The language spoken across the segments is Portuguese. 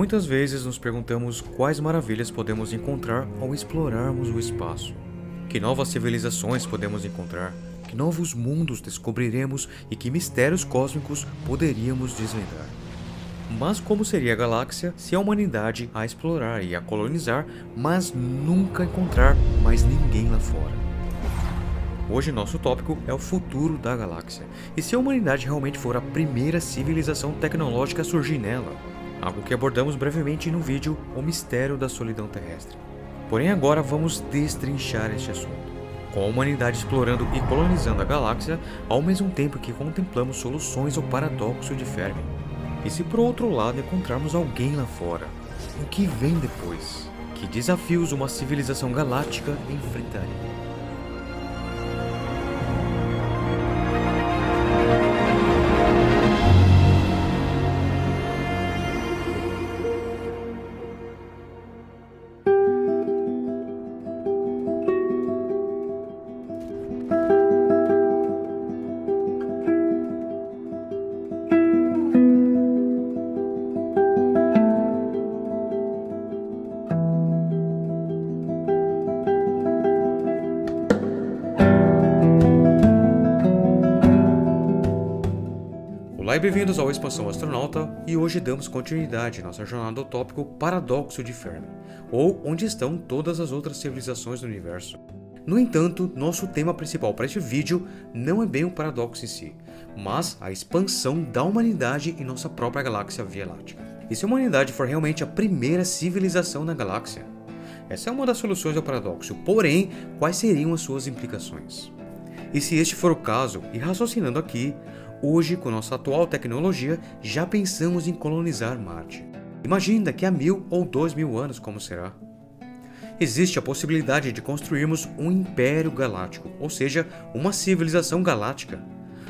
Muitas vezes nos perguntamos quais maravilhas podemos encontrar ao explorarmos o espaço. Que novas civilizações podemos encontrar? Que novos mundos descobriremos e que mistérios cósmicos poderíamos desvendar? Mas como seria a galáxia se a humanidade a explorar e a colonizar, mas nunca encontrar mais ninguém lá fora? Hoje nosso tópico é o futuro da galáxia, e se a humanidade realmente for a primeira civilização tecnológica a surgir nela, algo que abordamos brevemente no vídeo O Mistério da Solidão Terrestre. Porém agora vamos destrinchar este assunto, com a humanidade explorando e colonizando a galáxia, ao mesmo tempo que contemplamos soluções ao paradoxo de Fermi. E se por outro lado encontrarmos alguém lá fora, o que vem depois? Que desafios uma civilização galáctica enfrentaria? Olá e bem-vindos ao Expansão Astronauta, e hoje damos continuidade à nossa jornada ao tópico Paradoxo de Fermi, ou onde estão todas as outras civilizações do universo. No entanto, nosso tema principal para este vídeo não é bem o paradoxo em si, mas a expansão da humanidade em nossa própria galáxia Via Láctea. E se a humanidade for realmente a primeira civilização na galáxia? Essa é uma das soluções ao paradoxo, porém, quais seriam as suas implicações? E se este for o caso, e raciocinando aqui, hoje, com nossa atual tecnologia, já pensamos em colonizar Marte. Imagine daqui a 1000 ou 2000 anos como será. Existe a possibilidade de construirmos um império galáctico, ou seja, uma civilização galáctica.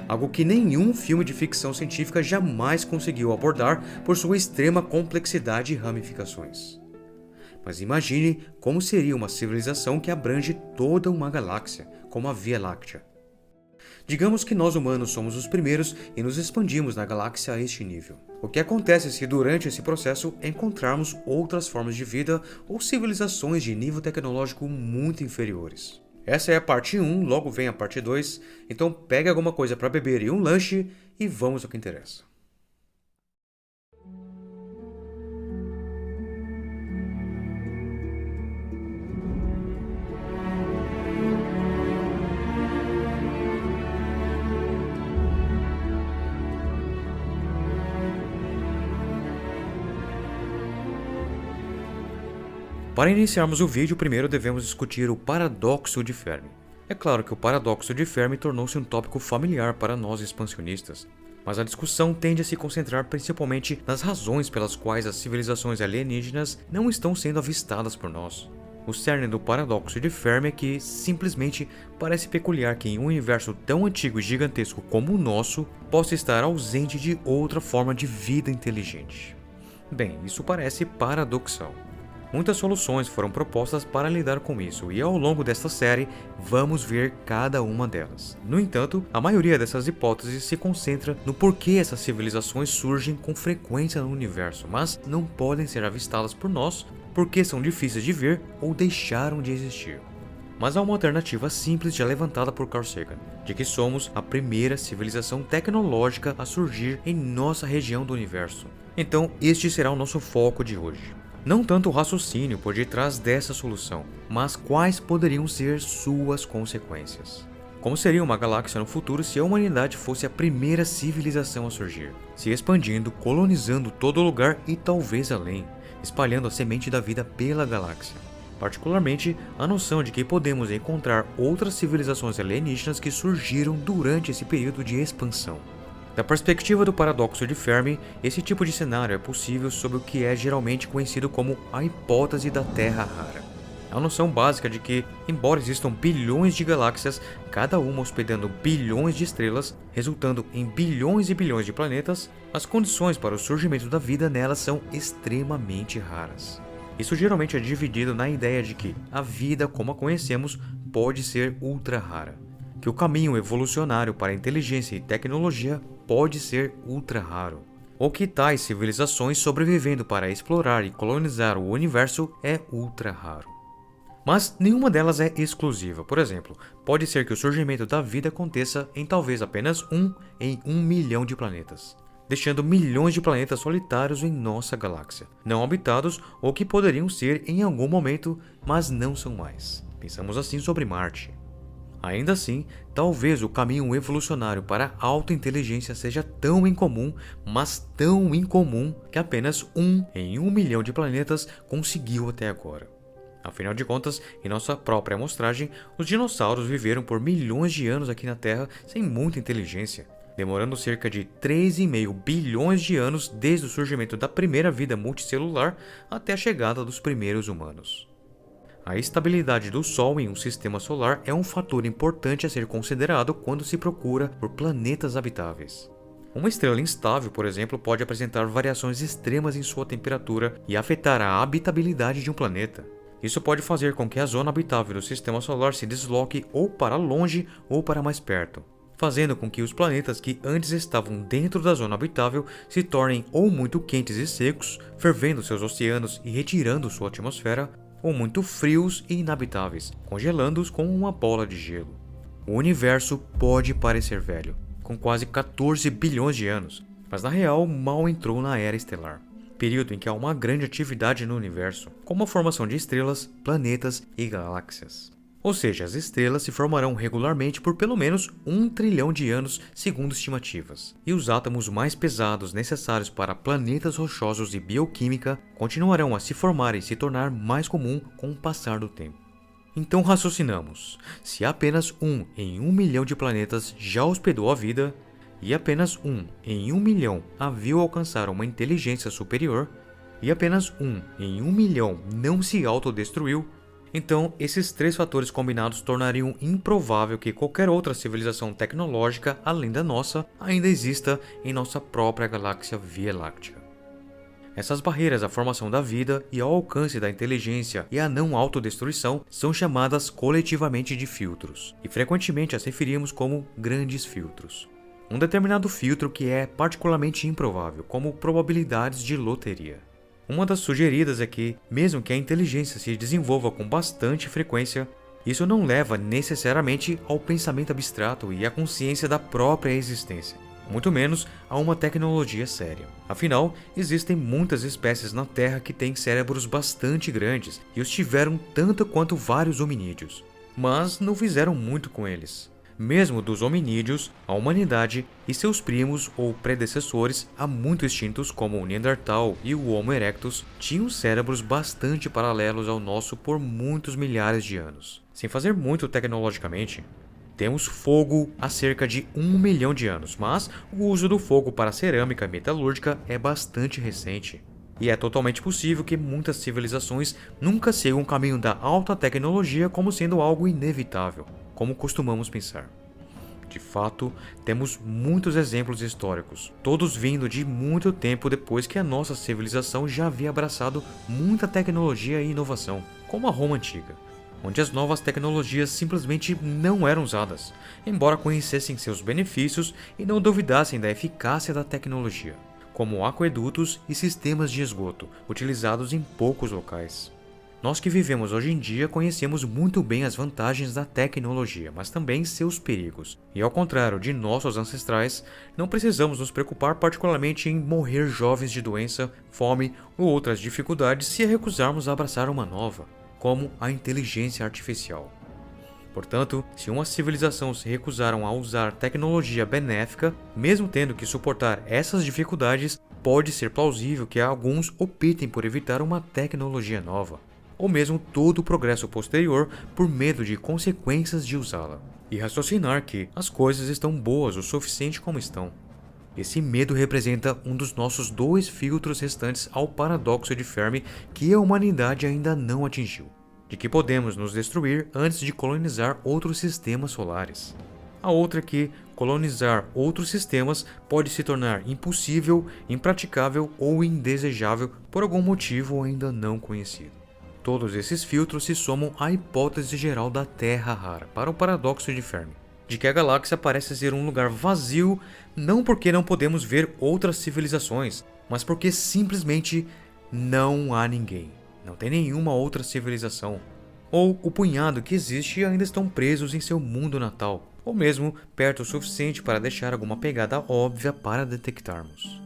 Algo que nenhum filme de ficção científica jamais conseguiu abordar por sua extrema complexidade e ramificações. Mas imagine como seria uma civilização que abrange toda uma galáxia, como a Via Láctea. Digamos que nós humanos somos os primeiros e nos expandimos na galáxia a este nível. O que acontece se durante esse processo encontrarmos outras formas de vida ou civilizações de nível tecnológico muito inferiores? Essa é a parte 1, logo vem a parte 2, então pegue alguma coisa para beber e um lanche e vamos ao que interessa. Para iniciarmos o vídeo, primeiro devemos discutir o paradoxo de Fermi. É claro que o paradoxo de Fermi tornou-se um tópico familiar para nós expansionistas, mas a discussão tende a se concentrar principalmente nas razões pelas quais as civilizações alienígenas não estão sendo avistadas por nós. O cerne do paradoxo de Fermi é que, simplesmente, parece peculiar que em um universo tão antigo e gigantesco como o nosso, possa estar ausente de outra forma de vida inteligente. Bem, isso parece paradoxal. Muitas soluções foram propostas para lidar com isso, e ao longo desta série vamos ver cada uma delas. No entanto, a maioria dessas hipóteses se concentra no porquê essas civilizações surgem com frequência no universo, mas não podem ser avistadas por nós porque são difíceis de ver ou deixaram de existir. Mas há uma alternativa simples já levantada por Carl Sagan, de que somos a primeira civilização tecnológica a surgir em nossa região do universo. Então, este será o nosso foco de hoje. Não tanto o raciocínio por detrás dessa solução, mas quais poderiam ser suas consequências. Como seria uma galáxia no futuro se a humanidade fosse a primeira civilização a surgir, se expandindo, colonizando todo lugar e talvez além, espalhando a semente da vida pela galáxia. Particularmente, a noção de que podemos encontrar outras civilizações alienígenas que surgiram durante esse período de expansão. Da perspectiva do paradoxo de Fermi, esse tipo de cenário é possível sob o que é geralmente conhecido como a hipótese da Terra rara. A noção básica de que, embora existam bilhões de galáxias, cada uma hospedando bilhões de estrelas, resultando em bilhões e bilhões de planetas, as condições para o surgimento da vida nelas são extremamente raras. Isso geralmente é dividido na ideia de que a vida como a conhecemos pode ser ultra rara, que o caminho evolucionário para a inteligência e tecnologia pode ser ultra raro, ou que tais civilizações sobrevivendo para explorar e colonizar o universo é ultra raro. Mas nenhuma delas é exclusiva. Por exemplo, pode ser que o surgimento da vida aconteça em talvez apenas um em 1 milhão de planetas, deixando milhões de planetas solitários em nossa galáxia, não habitados ou que poderiam ser em algum momento, mas não são mais. Pensamos assim sobre Marte. Ainda assim, talvez o caminho evolucionário para a alta inteligência seja tão incomum, mas tão incomum, que apenas um em 1 milhão de planetas conseguiu até agora. Afinal de contas, em nossa própria amostragem, os dinossauros viveram por milhões de anos aqui na Terra sem muita inteligência, demorando cerca de 3,5 bilhões de anos desde o surgimento da primeira vida multicelular até a chegada dos primeiros humanos. A estabilidade do Sol em um sistema solar é um fator importante a ser considerado quando se procura por planetas habitáveis. Uma estrela instável, por exemplo, pode apresentar variações extremas em sua temperatura e afetar a habitabilidade de um planeta. Isso pode fazer com que a zona habitável do sistema solar se desloque ou para longe ou para mais perto, fazendo com que os planetas que antes estavam dentro da zona habitável se tornem ou muito quentes e secos, fervendo seus oceanos e retirando sua atmosfera, ou muito frios e inabitáveis, congelando-os com uma bola de gelo. O universo pode parecer velho, com quase 14 bilhões de anos, mas na real mal entrou na era estelar, período em que há uma grande atividade no universo, como a formação de estrelas, planetas e galáxias. Ou seja, as estrelas se formarão regularmente por pelo menos 1 trilhão de anos, segundo estimativas, e os átomos mais pesados necessários para planetas rochosos e bioquímica continuarão a se formar e se tornar mais comum com o passar do tempo. Então raciocinamos, se apenas 1 em 1 milhão de planetas já hospedou a vida, e apenas 1 em 1 milhão a viu alcançar uma inteligência superior, e apenas 1 em 1 milhão não se autodestruiu, então esses três fatores combinados tornariam improvável que qualquer outra civilização tecnológica além da nossa ainda exista em nossa própria galáxia Via Láctea. Essas barreiras à formação da vida e ao alcance da inteligência e à não autodestruição são chamadas coletivamente de filtros, e frequentemente as referimos como grandes filtros. Um determinado filtro que é particularmente improvável, como probabilidades de loteria. Uma das sugeridas é que, mesmo que a inteligência se desenvolva com bastante frequência, isso não leva necessariamente ao pensamento abstrato e à consciência da própria existência, muito menos a uma tecnologia séria. Afinal, existem muitas espécies na Terra que têm cérebros bastante grandes e os tiveram tanto quanto vários hominídeos, mas não fizeram muito com eles. Mesmo dos hominídeos, a humanidade e seus primos ou predecessores há muito extintos como o Neandertal e o Homo erectus tinham cérebros bastante paralelos ao nosso por muitos milhares de anos. Sem fazer muito tecnologicamente, temos fogo há cerca de 1 milhão de anos, mas o uso do fogo para cerâmica metalúrgica é bastante recente. E é totalmente possível que muitas civilizações nunca sigam o caminho da alta tecnologia como sendo algo inevitável, como costumamos pensar. De fato, temos muitos exemplos históricos, todos vindo de muito tempo depois que a nossa civilização já havia abraçado muita tecnologia e inovação, como a Roma Antiga, onde as novas tecnologias simplesmente não eram usadas, embora conhecessem seus benefícios e não duvidassem da eficácia da tecnologia, como aquedutos e sistemas de esgoto, utilizados em poucos locais. Nós que vivemos hoje em dia conhecemos muito bem as vantagens da tecnologia, mas também seus perigos. E ao contrário de nossos ancestrais, não precisamos nos preocupar particularmente em morrer jovens de doença, fome ou outras dificuldades se recusarmos a abraçar uma nova, como a inteligência artificial. Portanto, se uma civilização se recusaram a usar tecnologia benéfica, mesmo tendo que suportar essas dificuldades, pode ser plausível que alguns optem por evitar uma tecnologia nova, ou mesmo todo o progresso posterior por medo de consequências de usá-la, e raciocinar que as coisas estão boas o suficiente como estão. Esse medo representa um dos nossos 2 filtros restantes ao paradoxo de Fermi que a humanidade ainda não atingiu, de que podemos nos destruir antes de colonizar outros sistemas solares. A outra é que colonizar outros sistemas pode se tornar impossível, impraticável ou indesejável por algum motivo ainda não conhecido. Todos esses filtros se somam à hipótese geral da Terra rara para o paradoxo de Fermi, de que a galáxia parece ser um lugar vazio, não porque não podemos ver outras civilizações, mas porque simplesmente não há ninguém. Não tem nenhuma outra civilização. Ou o punhado que existe ainda estão presos em seu mundo natal, ou mesmo perto o suficiente para deixar alguma pegada óbvia para detectarmos.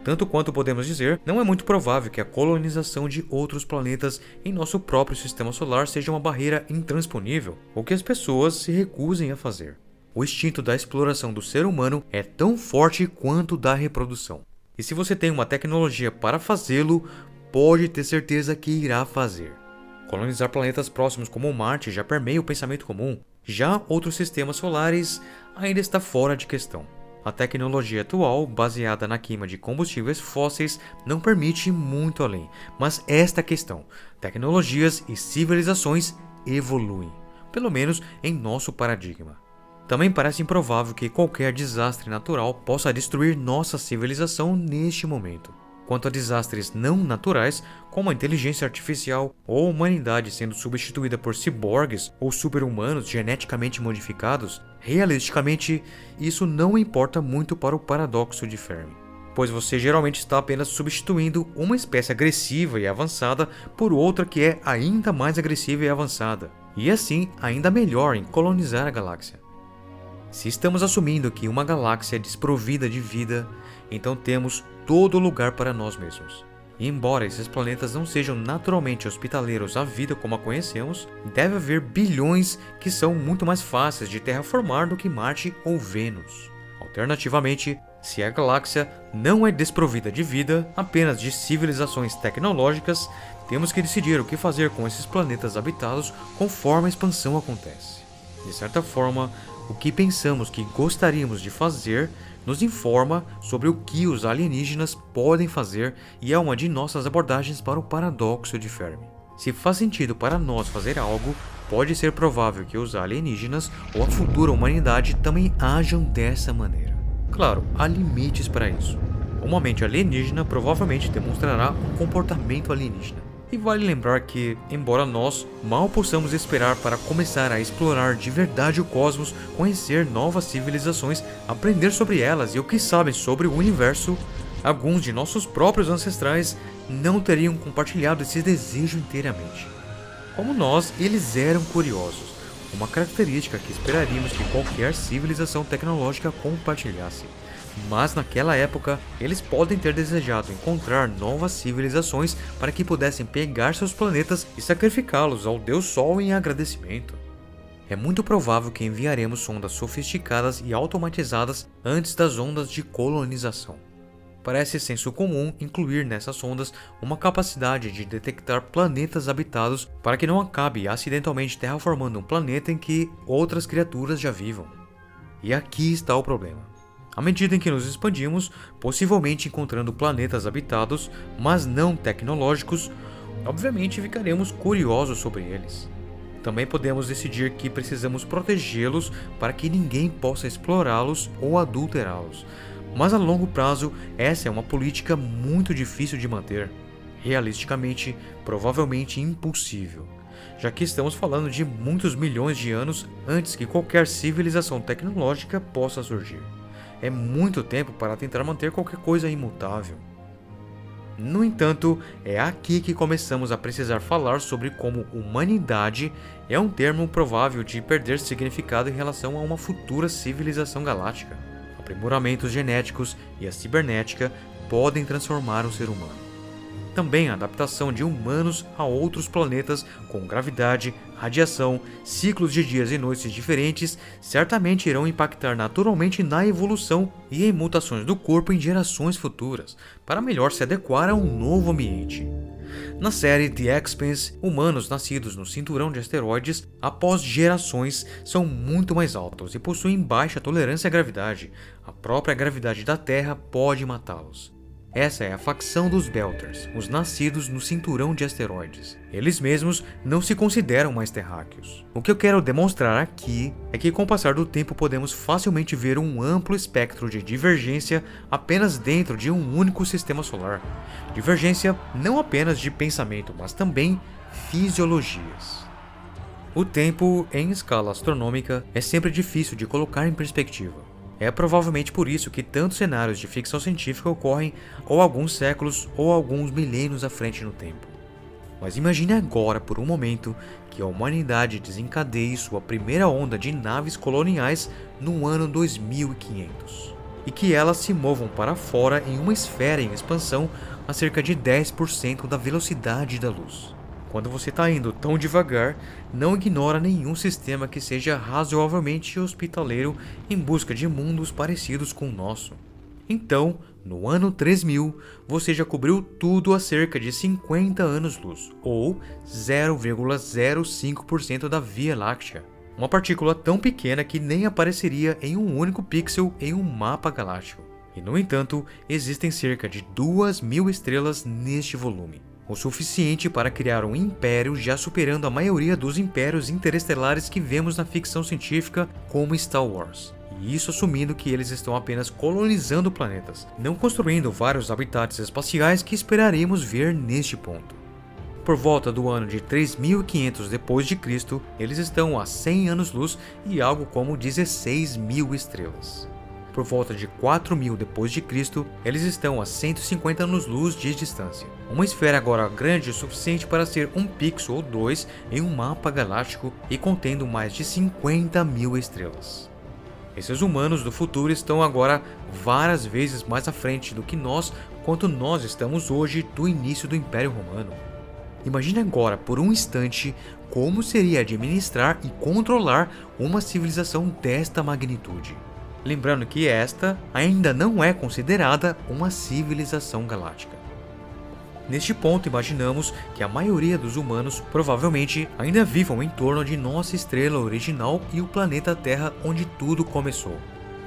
Tanto quanto podemos dizer, não é muito provável que a colonização de outros planetas em nosso próprio sistema solar seja uma barreira intransponível, ou que as pessoas se recusem a fazer. O instinto da exploração do ser humano é tão forte quanto da reprodução. E se você tem uma tecnologia para fazê-lo, pode ter certeza que irá fazer. Colonizar planetas próximos como Marte já permeia o pensamento comum, já outros sistemas solares ainda está fora de questão. A tecnologia atual, baseada na queima de combustíveis fósseis, não permite muito além, mas esta é a questão: tecnologias e civilizações evoluem, pelo menos em nosso paradigma. Também parece improvável que qualquer desastre natural possa destruir nossa civilização neste momento. Quanto a desastres não naturais, como a inteligência artificial ou a humanidade sendo substituída por ciborgues ou super-humanos geneticamente modificados, realisticamente, isso não importa muito para o paradoxo de Fermi, pois você geralmente está apenas substituindo uma espécie agressiva e avançada por outra que é ainda mais agressiva e avançada, e assim ainda melhor em colonizar a galáxia. Se estamos assumindo que uma galáxia é desprovida de vida, então temos todo lugar para nós mesmos. E embora esses planetas não sejam naturalmente hospitaleiros à vida como a conhecemos, deve haver bilhões que são muito mais fáceis de terraformar do que Marte ou Vênus. Alternativamente, se a galáxia não é desprovida de vida, apenas de civilizações tecnológicas, temos que decidir o que fazer com esses planetas habitados conforme a expansão acontece. De certa forma, o que pensamos que gostaríamos de fazer nos informa sobre o que os alienígenas podem fazer e é uma de nossas abordagens para o paradoxo de Fermi. Se faz sentido para nós fazer algo, pode ser provável que os alienígenas ou a futura humanidade também ajam dessa maneira. Claro, há limites para isso. Uma mente alienígena provavelmente demonstrará um comportamento alienígena. E vale lembrar que, embora nós mal possamos esperar para começar a explorar de verdade o cosmos, conhecer novas civilizações, aprender sobre elas e o que sabem sobre o universo, alguns de nossos próprios ancestrais não teriam compartilhado esse desejo inteiramente. Como nós, eles eram curiosos, uma característica que esperaríamos que qualquer civilização tecnológica compartilhasse. Mas naquela época, eles podem ter desejado encontrar novas civilizações para que pudessem pegar seus planetas e sacrificá-los ao Deus Sol em agradecimento. É muito provável que enviaremos sondas sofisticadas e automatizadas antes das ondas de colonização. Parece senso comum incluir nessas sondas uma capacidade de detectar planetas habitados para que não acabe acidentalmente terraformando um planeta em que outras criaturas já vivam. E aqui está o problema. À medida em que nos expandimos, possivelmente encontrando planetas habitados, mas não tecnológicos, obviamente ficaremos curiosos sobre eles. Também podemos decidir que precisamos protegê-los para que ninguém possa explorá-los ou adulterá-los. Mas a longo prazo, essa é uma política muito difícil de manter. Realisticamente, provavelmente impossível, já que estamos falando de muitos milhões de anos antes que qualquer civilização tecnológica possa surgir. É muito tempo para tentar manter qualquer coisa imutável. No entanto, é aqui que começamos a precisar falar sobre como humanidade é um termo provável de perder significado em relação a uma futura civilização galáctica. Aprimoramentos genéticos e a cibernética podem transformar o ser humano. Também a adaptação de humanos a outros planetas com gravidade, radiação, ciclos de dias e noites diferentes certamente irão impactar naturalmente na evolução e em mutações do corpo em gerações futuras, para melhor se adequar a um novo ambiente. Na série The Expanse, humanos nascidos no cinturão de asteroides após gerações são muito mais altos e possuem baixa tolerância à gravidade. A própria gravidade da Terra pode matá-los. Essa é a facção dos Belters, os nascidos no cinturão de asteroides. Eles mesmos não se consideram mais terráqueos. O que eu quero demonstrar aqui é que com o passar do tempo podemos facilmente ver um amplo espectro de divergência apenas dentro de um único sistema solar. Divergência não apenas de pensamento, mas também fisiologias. O tempo, em escala astronômica, é sempre difícil de colocar em perspectiva. É provavelmente por isso que tantos cenários de ficção científica ocorrem ou alguns séculos ou alguns milênios à frente no tempo. Mas imagine agora por um momento que a humanidade desencadeie sua primeira onda de naves coloniais no ano 2500 e que elas se movam para fora em uma esfera em expansão a cerca de 10% da velocidade da luz. Quando você está indo tão devagar, não ignora nenhum sistema que seja razoavelmente hospitaleiro em busca de mundos parecidos com o nosso. Então, no ano 3000, você já cobriu tudo a cerca de 50 anos-luz, ou 0,05% da Via Láctea. Uma partícula tão pequena que nem apareceria em um único pixel em um mapa galáctico. E no entanto, existem cerca de 2.000 estrelas neste volume. O suficiente para criar um império já superando a maioria dos impérios interestelares que vemos na ficção científica como Star Wars. E isso assumindo que eles estão apenas colonizando planetas, não construindo vários habitats espaciais que esperaríamos ver neste ponto. Por volta do ano de 3500 d.C., eles estão a 100 anos-luz e algo como 16.000 estrelas. Por volta de 4000 d.C., eles estão a 150 anos-luz de distância. Uma esfera agora grande o suficiente para ser um pixel ou dois em um mapa galáctico e contendo mais de 50.000 estrelas. Esses humanos do futuro estão agora várias vezes mais à frente do que nós, quanto nós estamos hoje do início do Império Romano. Imagine agora por um instante como seria administrar e controlar uma civilização desta magnitude. Lembrando que esta ainda não é considerada uma civilização galáctica. Neste ponto, imaginamos que a maioria dos humanos provavelmente ainda vivam em torno de nossa estrela original e o planeta Terra onde tudo começou,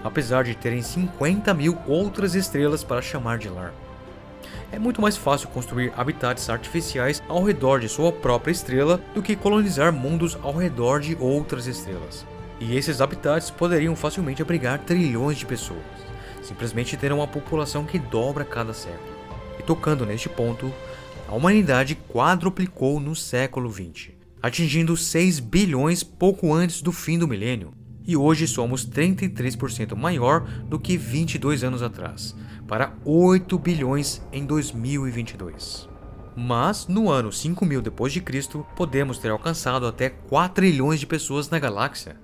apesar de terem 50.000 outras estrelas para chamar de lar. É muito mais fácil construir habitats artificiais ao redor de sua própria estrela do que colonizar mundos ao redor de outras estrelas. E esses habitats poderiam facilmente abrigar trilhões de pessoas, simplesmente tendo uma população que dobra a cada século. E tocando neste ponto, a humanidade quadruplicou no século XX, atingindo 6 bilhões pouco antes do fim do milênio, e hoje somos 33% maior do que 22 anos atrás, para 8 bilhões em 2022. Mas, no ano 5000 d.C., podemos ter alcançado até 4 trilhões de pessoas na galáxia,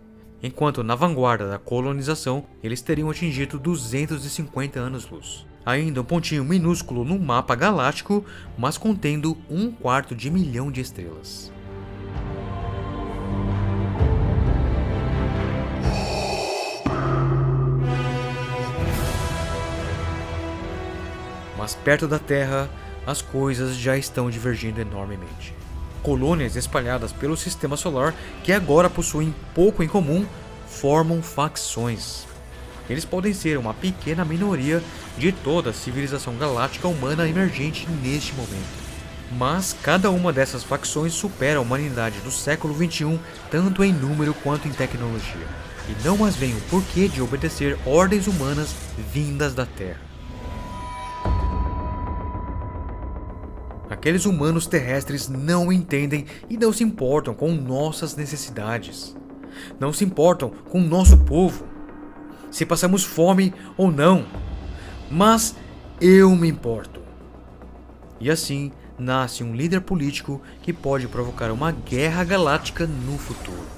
enquanto na vanguarda da colonização eles teriam atingido 250 anos-luz. Ainda um pontinho minúsculo no mapa galáctico, mas contendo 1/4 de milhão de estrelas. Mas perto da Terra, as coisas já estão divergindo enormemente. Colônias espalhadas pelo sistema solar que agora possuem pouco em comum formam facções. Eles podem ser uma pequena minoria de toda a civilização galáctica humana emergente neste momento. Mas cada uma dessas facções supera a humanidade do século XXI tanto em número quanto em tecnologia, e não mais vem o porquê de obedecer ordens humanas vindas da Terra. Aqueles humanos terrestres não entendem e não se importam com nossas necessidades. Não se importam com nosso povo, se passamos fome ou não. Mas eu me importo. E assim nasce um líder político que pode provocar uma guerra galáctica no futuro.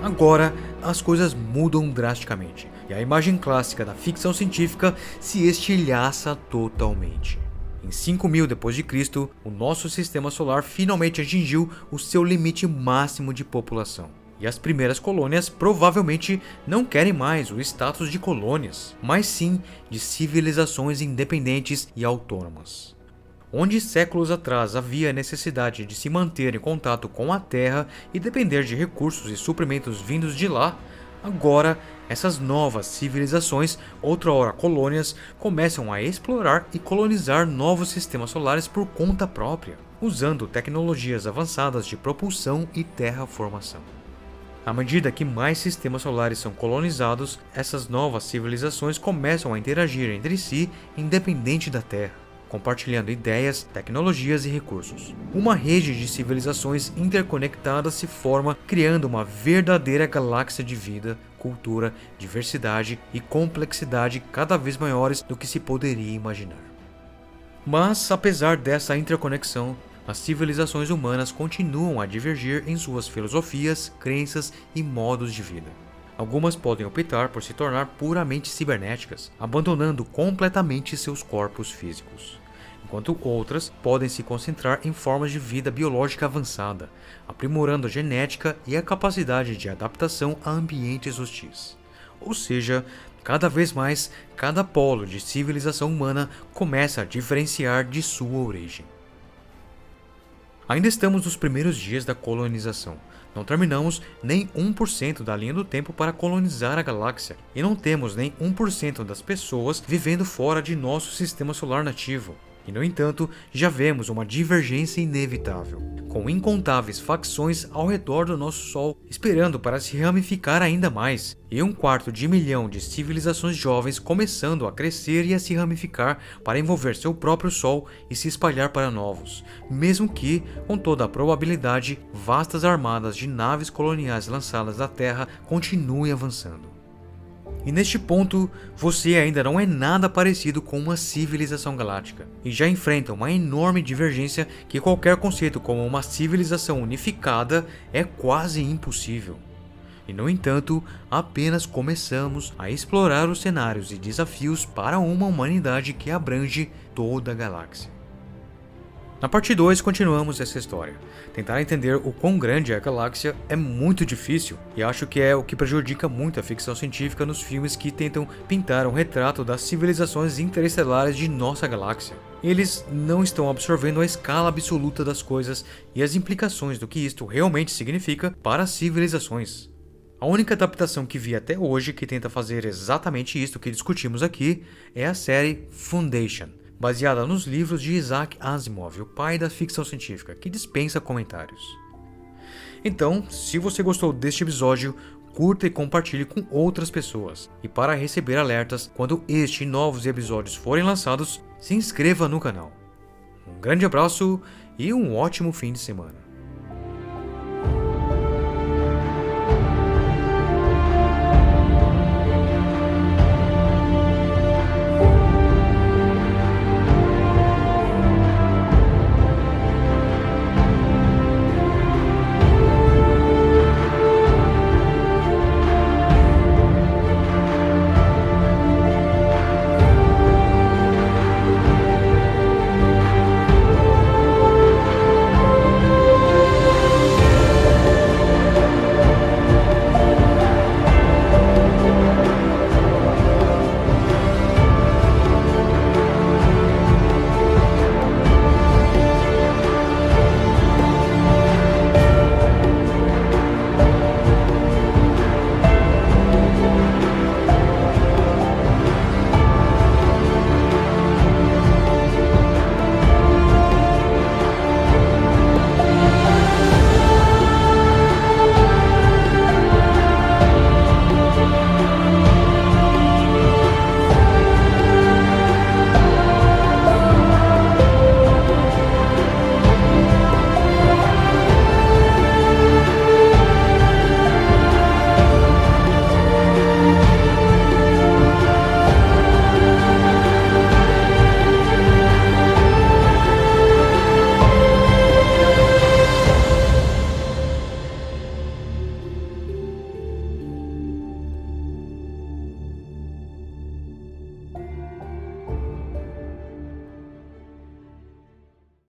Agora, as coisas mudam drasticamente, e a imagem clássica da ficção científica se estilhaça totalmente. Em 5000 d.C., o nosso sistema solar finalmente atingiu o seu limite máximo de população. E as primeiras colônias provavelmente não querem mais o status de colônias, mas sim de civilizações independentes e autônomas. Onde séculos atrás havia necessidade de se manter em contato com a Terra e depender de recursos e suprimentos vindos de lá, agora essas novas civilizações, outrora colônias, começam a explorar e colonizar novos sistemas solares por conta própria, usando tecnologias avançadas de propulsão e terraformação. À medida que mais sistemas solares são colonizados, essas novas civilizações começam a interagir entre si independente da Terra, compartilhando ideias, tecnologias e recursos. Uma rede de civilizações interconectadas se forma, criando uma verdadeira galáxia de vida, cultura, diversidade e complexidade cada vez maiores do que se poderia imaginar. Mas, apesar dessa interconexão, as civilizações humanas continuam a divergir em suas filosofias, crenças e modos de vida. Algumas podem optar por se tornar puramente cibernéticas, abandonando completamente seus corpos físicos, enquanto outras podem se concentrar em formas de vida biológica avançada, aprimorando a genética e a capacidade de adaptação a ambientes hostis. Ou seja, cada vez mais, cada polo de civilização humana começa a diferenciar de sua origem. Ainda estamos nos primeiros dias da colonização. Não terminamos nem 1% da linha do tempo para colonizar a galáxia, e não temos nem 1% das pessoas vivendo fora de nosso sistema solar nativo. E, no entanto, já vemos uma divergência inevitável, com incontáveis facções ao redor do nosso Sol, esperando para se ramificar ainda mais, e 1/4 de milhão de civilizações jovens começando a crescer e a se ramificar para envolver seu próprio Sol e se espalhar para novos, mesmo que, com toda a probabilidade, vastas armadas de naves coloniais lançadas da Terra continuem avançando. E neste ponto, você ainda não é nada parecido com uma civilização galáctica, e já enfrenta uma enorme divergência que qualquer conceito como uma civilização unificada é quase impossível. E no entanto, apenas começamos a explorar os cenários e desafios para uma humanidade que abrange toda a galáxia. Na parte 2 continuamos essa história. Tentar entender o quão grande é a galáxia é muito difícil, e acho que é o que prejudica muito a ficção científica nos filmes que tentam pintar um retrato das civilizações interestelares de nossa galáxia. Eles não estão absorvendo a escala absoluta das coisas e as implicações do que isto realmente significa para as civilizações. A única adaptação que vi até hoje que tenta fazer exatamente isto que discutimos aqui é a série Foundation, baseada nos livros de Isaac Asimov, o pai da ficção científica, que dispensa comentários. Então, se você gostou deste episódio, curta e compartilhe com outras pessoas. E para receber alertas quando este e novos episódios forem lançados, se inscreva no canal. Um grande abraço e um ótimo fim de semana.